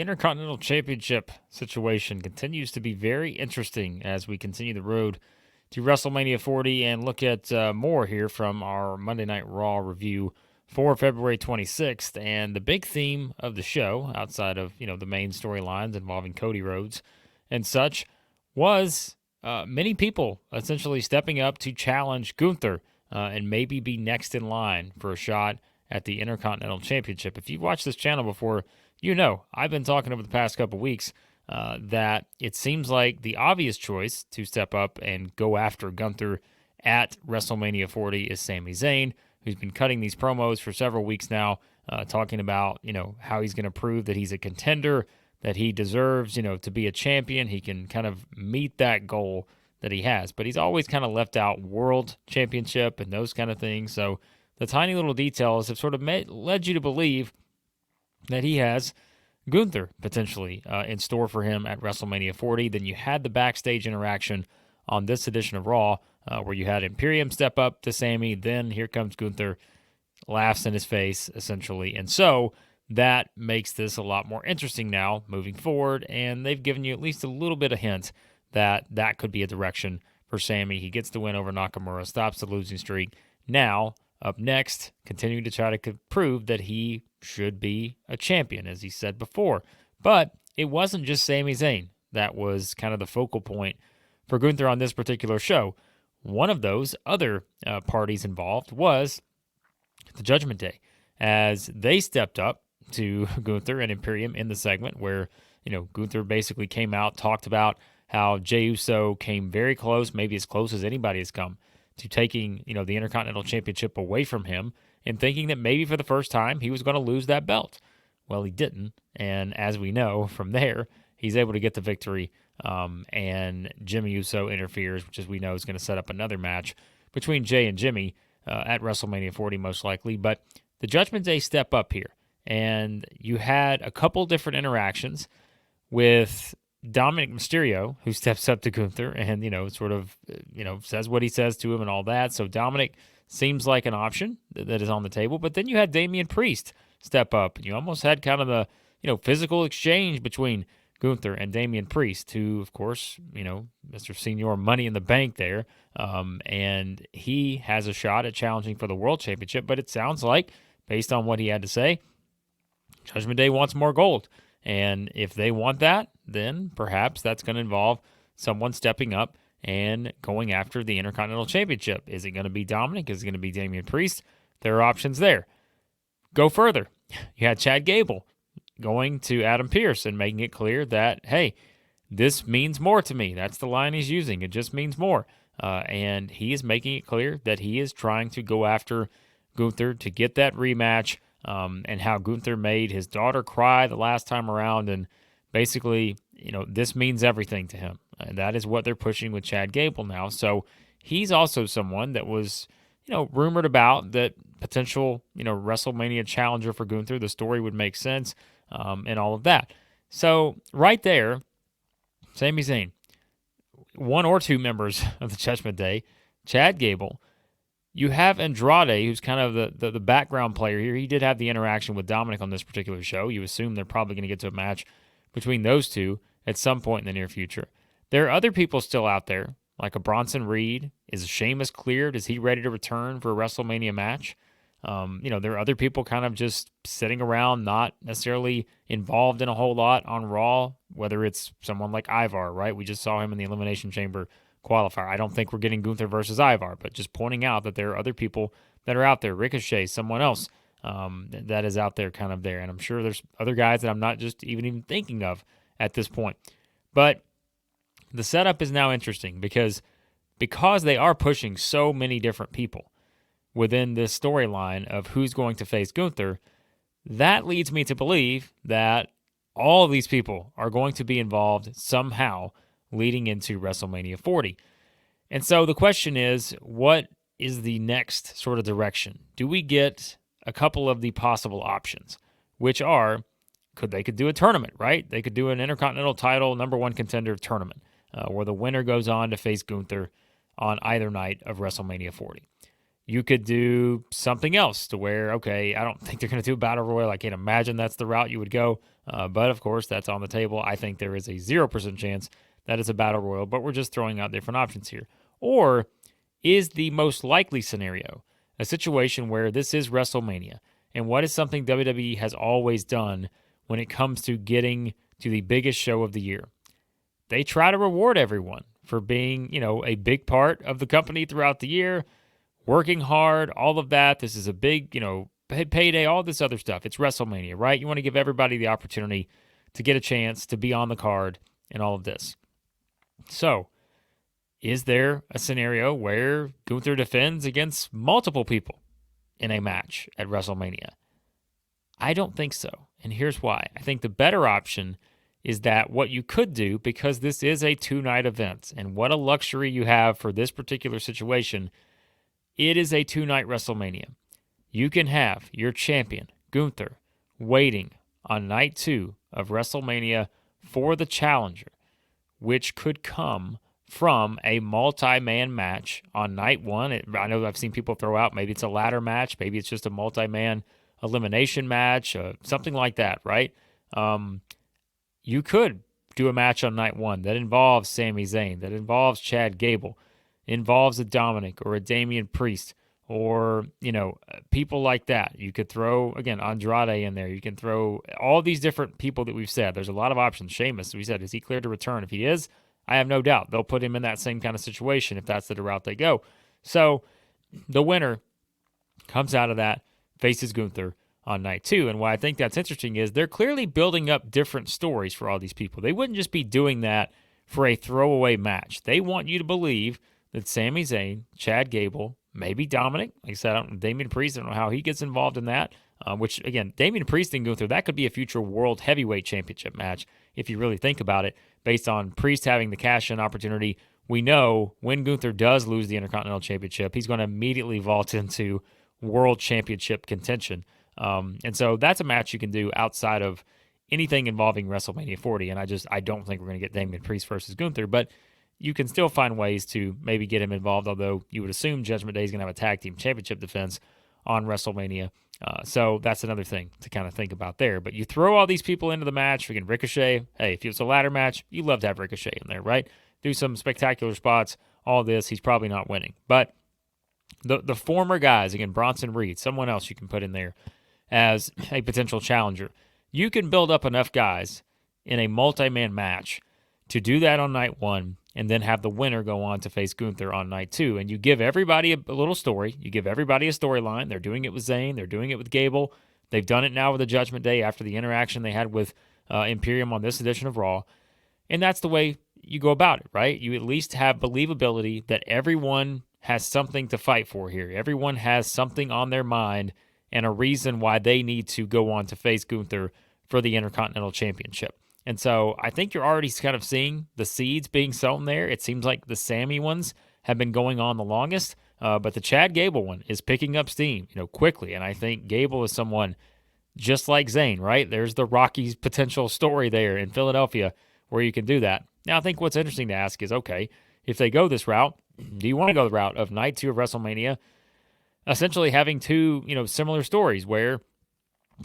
Intercontinental Championship situation continues to be very interesting as we continue the road to WrestleMania 40 and look at more here from our Monday Night Raw review for February 26th. And the big theme of the show, outside of the main storylines involving Cody Rhodes and such, was many people essentially stepping up to challenge Gunther and maybe be next in line for a shot at the Intercontinental Championship. If you've watched this channel before, I've been talking over the past couple weeks that it seems like the obvious choice to step up and go after Gunther at WrestleMania 40 is Sami Zayn, who's been cutting these promos for several weeks now, talking about, how he's going to prove that he's a contender, that he deserves, to be a champion. He can kind of meet that goal that he has, but he's always kind of left out world championship and those kind of things. So the tiny little details have sort of led you to believe that he has Gunther potentially in store for him at WrestleMania 40. Then you had the backstage interaction on this edition of Raw where you had Imperium step up to Sami. Then here comes Gunther, laughs in his face, essentially. And so that makes this a lot more interesting now moving forward. And they've given you at least a little bit of hint that that could be a direction for Sami. He gets the win over Nakamura, stops the losing streak. Now, up next, continuing to try to prove that he should be a champion, as he said before. But it wasn't just Sami Zayn that was kind of the focal point for Gunther on this particular show. One of those other parties involved was the Judgment Day, as they stepped up to Gunther and Imperium in the segment where, Gunther basically came out, talked about how Jey Uso came very close, maybe as close as anybody has come, to taking, the Intercontinental Championship away from him and thinking that maybe for the first time he was going to lose that belt. Well, he didn't. And as we know from there, he's able to get the victory. And Jimmy Uso interferes, which as we know is going to set up another match between Jey and Jimmy at WrestleMania 40 most likely. But the Judgment Day step up here. And you had a couple different interactions with Dominik Mysterio, who steps up to Gunther and, says what he says to him and all that. So Dominik seems like an option that is on the table. But then you had Damien Priest step up. You almost had kind of the, physical exchange between Gunther and Damien Priest, who, of course, Mr. Senior Money in the Bank there. And he has a shot at challenging for the World Championship. But it sounds like, based on what he had to say, Judgment Day wants more gold. And if they want that, then perhaps that's going to involve someone stepping up and going after the Intercontinental Championship. Is it going to be Dominik? Is it going to be Damian Priest? There are options there. Go further. You had Chad Gable going to Adam Pearce and making it clear that, hey, this means more to me. That's the line he's using. It just means more. And he is making it clear that he is trying to go after Gunther to get that rematch. And how Gunther made his daughter cry the last time around. And basically, this means everything to him. And that is what they're pushing with Chad Gable now. So he's also someone that was, rumored about that potential, WrestleMania challenger for Gunther. The story would make sense and all of that. So right there, Sami Zayn, one or two members of the Judgment Day, Chad Gable. You have Andrade, who's kind of the background player here. He did have the interaction with Dominik on this particular show. You assume they're probably going to get to a match between those two at some point in the near future. There are other people still out there, like a Bronson Reed. Is Sheamus cleared? Is he ready to return for a WrestleMania match? There are other people kind of just sitting around, not necessarily involved in a whole lot on Raw, whether it's someone like Ivar, right? We just saw him in the Elimination Chamber qualifier. I don't think we're getting Gunther versus Ivar, but just pointing out that there are other people that are out there. Ricochet, someone else that is out there kind of there. And I'm sure there's other guys that I'm not just even thinking of at this point. But the setup is now interesting because they are pushing so many different people within this storyline of who's going to face Gunther. That leads me to believe that all of these people are going to be involved somehow leading into WrestleMania 40. And so the question is, what is the next sort of direction? Do we get a couple of the possible options, which are, they could do a tournament, right? They could do an Intercontinental title number one contender tournament where the winner goes on to face Gunther on either night of WrestleMania 40. You could do something else to where, okay, I don't think they're going to do a battle royal. I can't imagine that's the route you would go. But of course, that's on the table. I think there is a 0% chance that it's a battle royal, but we're just throwing out different options here. Or is the most likely scenario a situation where this is WrestleMania? And what is something WWE has always done when it comes to getting to the biggest show of the year? They try to reward everyone for being, a big part of the company throughout the year, working hard, all of that. This is a big, payday, all this other stuff. It's WrestleMania, right? You want to give everybody the opportunity to get a chance to be on the card and all of this. So, is there a scenario where Gunther defends against multiple people in a match at WrestleMania? I don't think so. And here's why. I think the better option is that what you could do, because this is a 2-night event, and what a luxury you have for this particular situation, it is a 2-night WrestleMania. You can have your champion, Gunther, waiting on night 2 of WrestleMania for the challenger, which could come from a multi-man match on night 1. I know I've seen people throw out maybe it's a ladder match, maybe it's just a multi-man elimination match, something like that, right? You could do a match on night 1 that involves Sami Zayn, that involves Chad Gable, involves a Dominik or a Damien Priest, or, people like that. You could throw, again, Andrade in there. You can throw all these different people that we've said. There's a lot of options. Sheamus, we said, is he cleared to return? If he is, I have no doubt they'll put him in that same kind of situation if that's the route they go. So the winner comes out of that, faces Gunther on night 2. And why I think that's interesting is they're clearly building up different stories for all these people. They wouldn't just be doing that for a throwaway match. They want you to believe that Sami Zayn, Chad Gable, maybe Dominik, like I said, Damien Priest, I don't know how he gets involved in that, which, again, Damien Priest and Gunther, that could be a future World Heavyweight Championship match if you really think about it, based on Priest having the cash-in opportunity. We know when Gunther does lose the Intercontinental Championship, he's going to immediately vault into World Championship contention. And so that's a match you can do outside of anything involving WrestleMania 40, and I don't think we're going to get Damien Priest versus Gunther, but you can still find ways to maybe get him involved, although you would assume Judgment Day is going to have a tag team championship defense on WrestleMania. So that's another thing to kind of think about there. But you throw all these people into the match. We can Ricochet. Hey, if it's a ladder match, you love to have Ricochet in there, right? Do some spectacular spots, all this. He's probably not winning. But the former guys, again, Bronson Reed, someone else you can put in there as a potential challenger. You can build up enough guys in a multi-man match to do that on night 1, and then have the winner go on to face Gunther on night 2. And you give everybody a little story. You give everybody a storyline. They're doing it with Zayn. They're doing it with Gable. They've done it now with the Judgment Day after the interaction they had with Imperium on this edition of Raw. And that's the way you go about it, right? You at least have believability that everyone has something to fight for here. Everyone has something on their mind and a reason why they need to go on to face Gunther for the Intercontinental Championship. And so I think you're already kind of seeing the seeds being sown there. It seems like the Sami ones have been going on the longest, but the Chad Gable one is picking up steam, quickly. And I think Gable is someone just like Zayn, right? There's the Rockies potential story there in Philadelphia where you can do that. Now, I think what's interesting to ask is, okay, if they go this route, do you want to go the route of night 2 of WrestleMania, essentially having two, similar stories where,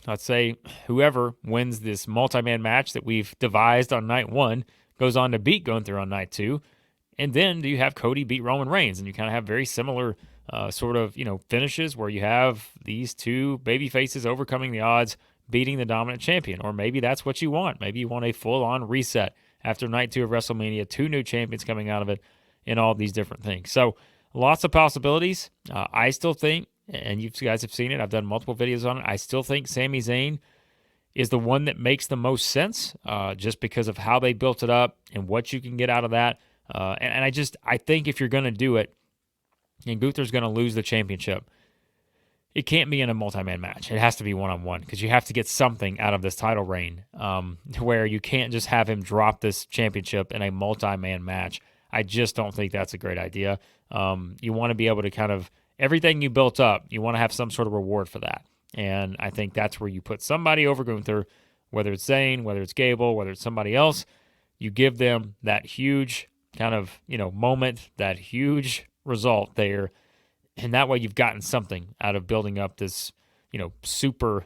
let's say, whoever wins this multi-man match that we've devised on night 1 goes on to beat Gunther on night 2, and then do you have Cody beat Roman Reigns, and you kind of have very similar finishes where you have these two baby faces overcoming the odds, beating the dominant champion. Or maybe that's what you want. Maybe you want a full-on reset after night 2 of WrestleMania, 2 new champions coming out of it, and all these different things. So lots of possibilities. I still think, and you guys have seen it, I've done multiple videos on it, I still think Sami Zayn is the one that makes the most sense, just because of how they built it up and what you can get out of that. And I think if you're going to do it, and Gunther's going to lose the championship, it can't be in a multi-man match. It has to be one-on-one, because you have to get something out of this title reign, where you can't just have him drop this championship in a multi-man match. I just don't think that's a great idea. You want to be able to kind of, everything you built up, you want to have some sort of reward for that. And I think that's where you put somebody over Gunther, whether it's Zayn, whether it's Gable, whether it's somebody else. You give them that huge kind of, moment, that huge result there. And that way you've gotten something out of building up this, super,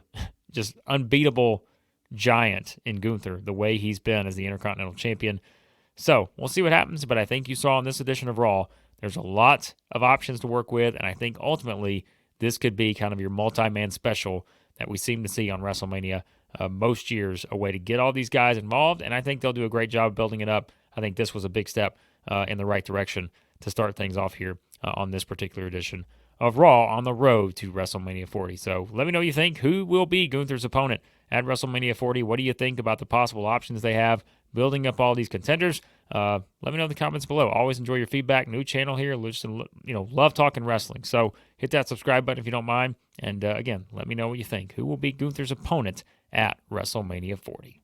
just unbeatable giant in Gunther, the way he's been as the Intercontinental Champion. So we'll see what happens, but I think you saw in this edition of Raw, there's a lot of options to work with, and I think ultimately this could be kind of your multi-man special that we seem to see on WrestleMania most years, a way to get all these guys involved, and I think they'll do a great job building it up. I think this was a big step in the right direction to start things off here on this particular edition of Raw on the road to WrestleMania 40. So let me know what you think. Who will be Gunther's opponent at WrestleMania 40? What do you think about the possible options they have building up all these contenders? Let me know in the comments below. Always enjoy your feedback. New channel here. Love talking wrestling. So hit that subscribe button if you don't mind. And again, let me know what you think. Who will be Gunther's opponent at WrestleMania 40?